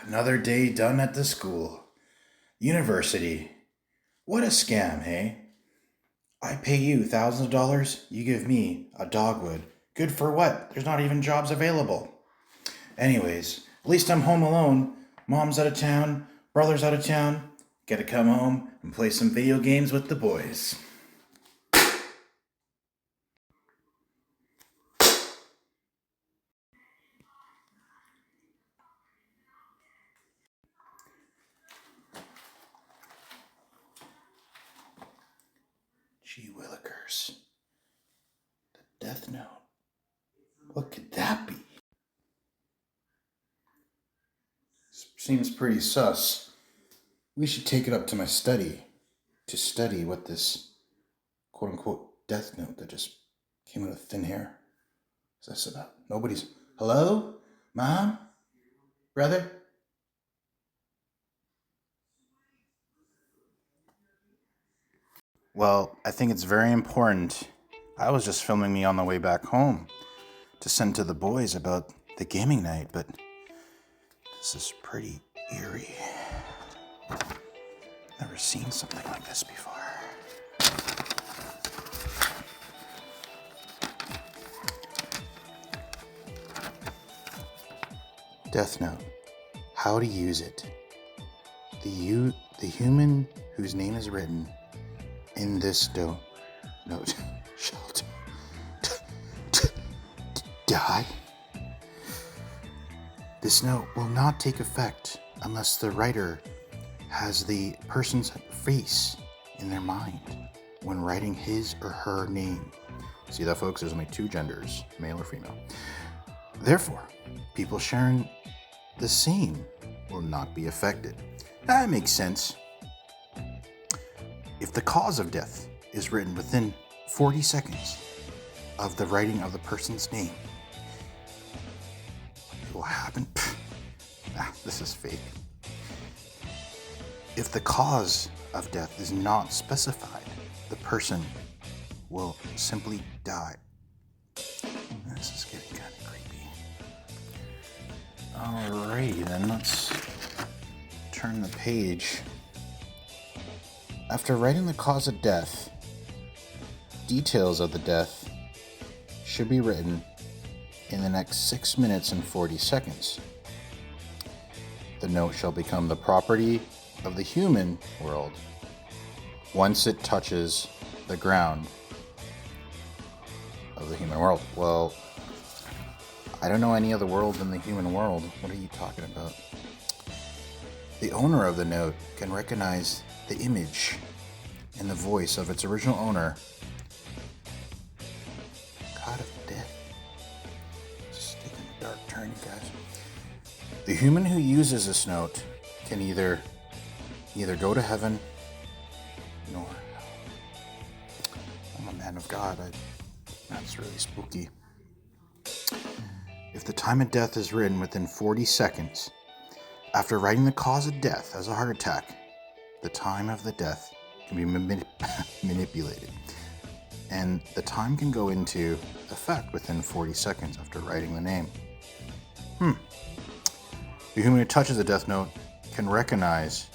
Another day done at the school. University. What a scam, hey? I pay you thousands of dollars, you give me a dogwood. Good for what? There's not even jobs available. Anyways, at least I'm home alone. Mom's out of town, brother's out of town. Gotta come home and play some video games with the boys. Gee willikers. The Death Note. What could that be? Seems pretty sus. We should take it up to my study to study what this quote unquote death note that just came out of thin air is this about. Nobody's. Hello? Mom? Brother? Well, I think it's very important. I was just filming me on the way back home to send to the boys about the gaming night, but this is pretty eerie. Never seen something like this before. Death Note. How to use it. The human whose name is written in this note shall die. This note will not take effect unless the writer has the person's face in their mind when writing his or her name. See that, folks? There's only two genders, male or female. Therefore, people sharing the same will not be affected. That makes sense. If the cause of death is written within 40 seconds of the writing of the person's name, it will happen. This is fake. If the cause of death is not specified, the person will simply die. This is getting kind of creepy. Alrighty then, let's turn the page. After writing the cause of death, details of the death should be written in the next 6 minutes and 40 seconds. The note shall become the property of the human world once it touches the ground of the human world. Well, I don't know any other world than the human world. What are you talking about? The owner of the note can recognize the image and the voice of its original owner. God of death. Just taking a dark turn, you guys. The human who uses this note can either go to heaven nor hell. I'm a man of God. That's really spooky. If the time of death is written within 40 seconds, after writing the cause of death as a heart attack, the time of the death can be manipulated. And the time can go into effect within 40 seconds after writing the name. The human who touches the death note can recognize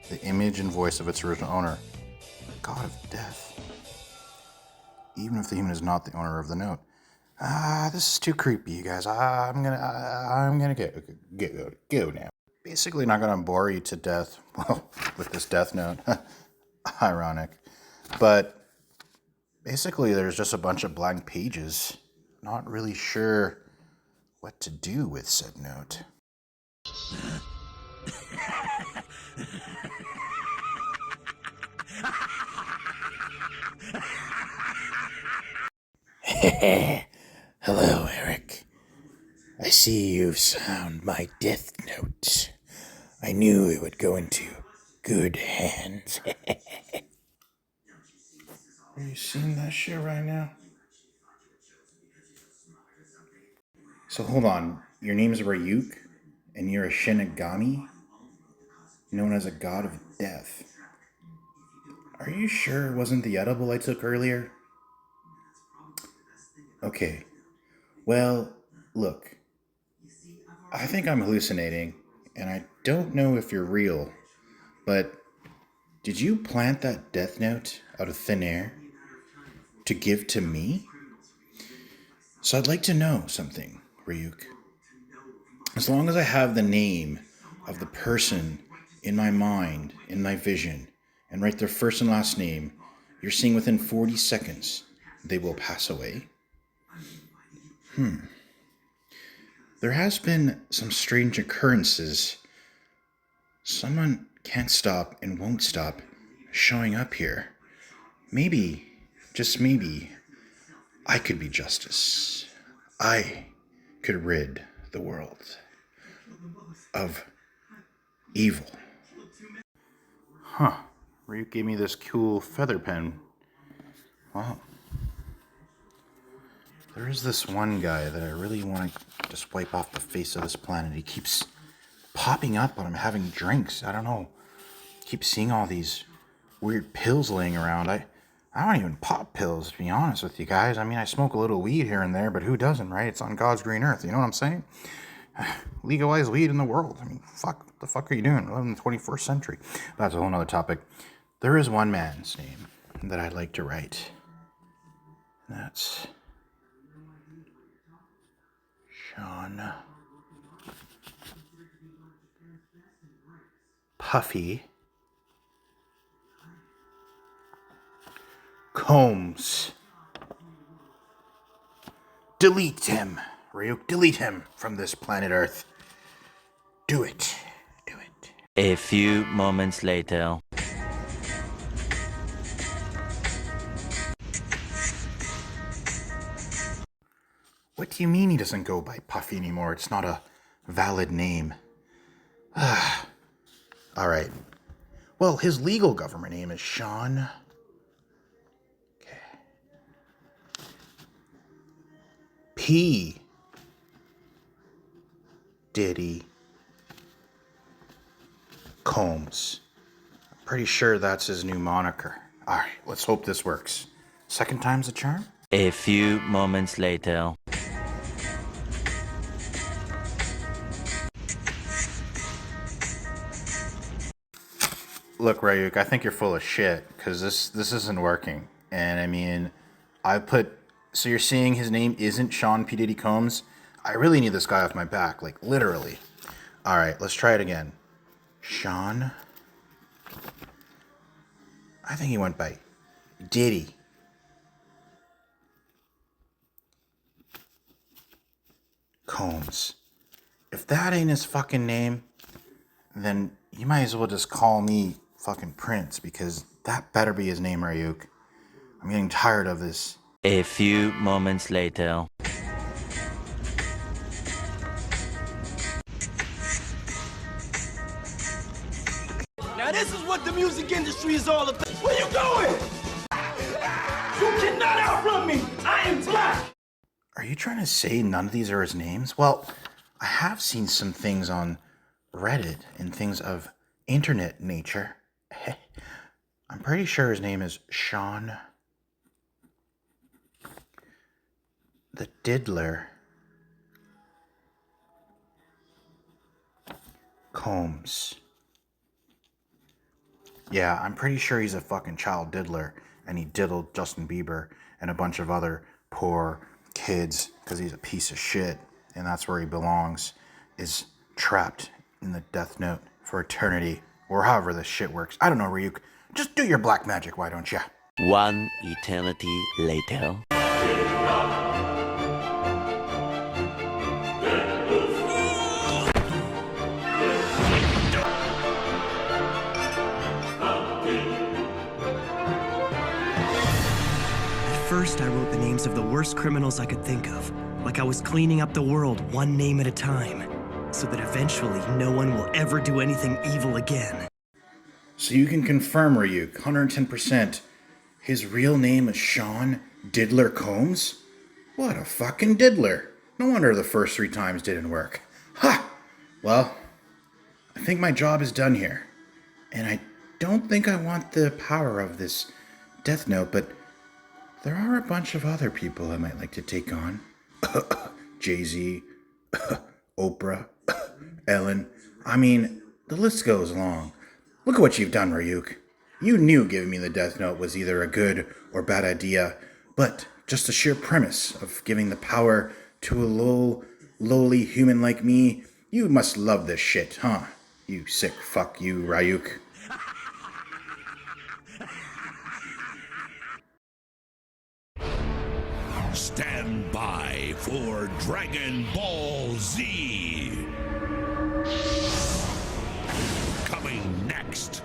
the image and voice of its original owner, God of death, even if the human is not the owner of the note. This is too creepy, you guys. I'm gonna go now. Basically, not gonna bore you to death. Well, with this death note, ironic, but basically, there's just a bunch of blank pages. Not really sure what to do with said note. Hello, Eric. I see you've found my death note. I knew it would go into good hands. Are you seeing that shit right now? So hold on. Your name's Ryuk, and you're a Shinigami, known as a god of death. Are you sure it wasn't the edible I took earlier? Okay. Well, look. I think I'm hallucinating, and I don't know if you're real, but did you plant that death note out of thin air to give to me? So I'd like to know something, Ryuk. As long as I have the name of the person in my mind, in my vision, and write their first and last name, you're seeing within 40 seconds they will pass away. There has been some strange occurrences. Someone can't stop and won't stop showing up here. Maybe, just maybe, I could be justice. I could rid the world of evil. Huh. Ryuk gave me this cool feather pen. Wow. There is this one guy that I really want to just wipe off the face of this planet. He keeps popping up when I'm having drinks. I don't know. I keep seeing all these weird pills laying around. I don't even pop pills, to be honest with you guys. I mean, I smoke a little weed here and there, but who doesn't, right? It's on God's green earth. You know what I'm saying? Legalize weed in the world. I mean, fuck. What the fuck are you doing? We live in the 21st century. That's a whole nother topic. There is one man's name that I'd like to write. That's Sean Puffy Combs. Delete him, Ryuk. Delete him from this planet Earth. Do it. Do it. A few moments later. What do you mean he doesn't go by Puffy anymore? It's not a valid name. Alright. Well, his legal government name is Sean. Okay. P. Diddy Combs. I'm pretty sure that's his new moniker. Alright, let's hope this works. Second time's the charm? A few moments later. Look, Ryuk, I think you're full of shit, because this isn't working. And I mean, so you're saying his name isn't Sean P. Diddy Combs? I really need this guy off my back, like literally. Alright, let's try it again. Sean. I think he went by Diddy. Combs. If that ain't his fucking name, then you might as well just call me fucking Prince, because that better be his name, Ryuk. I'm getting tired of this. A few moments later. Now this is what the music industry is all about. Where you going? You cannot outrun me. I am black. Are you trying to say none of these are his names? Well, I have seen some things on Reddit and things of internet nature. I'm pretty sure his name is Sean the Diddler Combs. Yeah, I'm pretty sure he's a fucking child diddler, and he diddled Justin Bieber and a bunch of other poor kids because he's a piece of shit, and that's where he belongs, is trapped in the Death Note for eternity, or however this shit works. I don't know, Ryuk. Just do your black magic, why don't ya? One eternity later. First, I wrote the names of the worst criminals I could think of, like I was cleaning up the world one name at a time, so that eventually no one will ever do anything evil again. So you can confirm, Ryuk, 110%, his real name is Sean Diddler Combs? What a fucking diddler. No wonder the first 3 times didn't work. Ha! Well, I think my job is done here. And I don't think I want the power of this Death Note, but there are a bunch of other people I might like to take on. Jay-Z, Oprah. Ellen. I mean, the list goes long. Look at what you've done, Ryuk. You knew giving me the Death Note was either a good or bad idea, but just the sheer premise of giving the power to a lowly human like me, you must love this shit, huh? You sick fuck you, Ryuk. Stand by for Dragon Ball Z. Coming next.